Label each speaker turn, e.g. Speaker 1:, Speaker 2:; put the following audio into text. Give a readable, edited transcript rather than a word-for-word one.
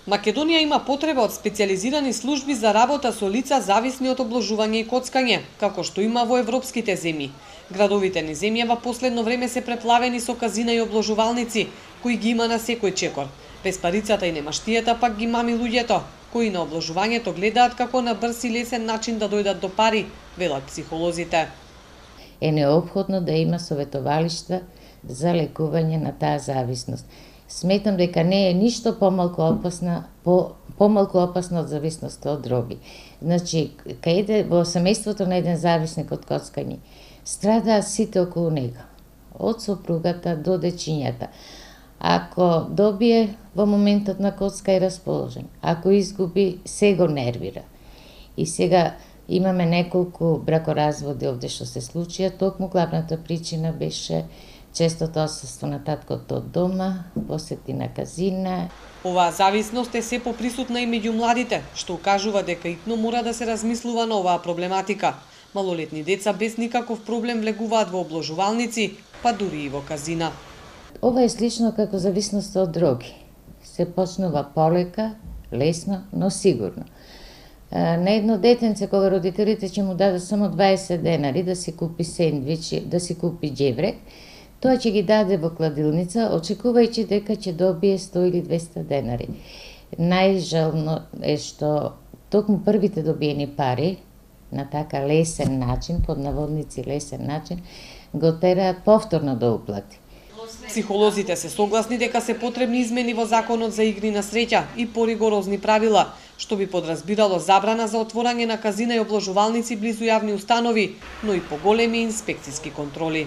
Speaker 1: Македонија има потреба од специјализирани служби за работа со лица зависни од обложување и коцкање, како што има во европските земји. Градовите ни земја во последно време се преплавени со казина и обложувалници, кои ги има на секој чекор. Без парицата и немаштијата пак ги мами луѓето, кои на обложувањето гледаат како на брз и лесен начин да дојдат до пари, велат психолозите.
Speaker 2: Е неопходно да има советовалишта за лекување на таа зависност. Сметам дека не е ништо помалку опасно од зависноста од дроги. Значи, каде во семејството на еден зависник од коцкање, страдаат сите околу него, од сопругата до дечињата. Ако добие во моментот на коцка е расположен, ако изгуби, се го нервира. И сега имаме неколку бракоразводи овде што се случија, токму главната причина беше честото отсуство на таткото од дома, посети на казина.
Speaker 1: Оваа зависност е се поприсутна и меѓу младите, што укажува дека итно мора да се размислува на оваа проблематика. Малолетни деца без никаков проблем влегуваат во обложувалници, па дури и во казина.
Speaker 2: Ова е слично како зависноста од дроги. Се почнува полека, лесно, но сигурно. На едно детенце, кога родителите ќе му дадат само 20 денари да си купи сендвич, да си купи џеврек, тоа ќе ги даде во кладилница, очекувајќи дека ќе добие 100 или 200 денари. Најжално е што токму првите добиени пари, на така лесен начин, под наводници лесен начин, го тераат повторно да уплати.
Speaker 1: Психолозите се согласни дека се потребни измени во законот за игри на среќа и поригорозни правила, што би подразбирало забрана за отворање на казина и обложувалници близу јавни установи, но и поголеми инспекциски контроли.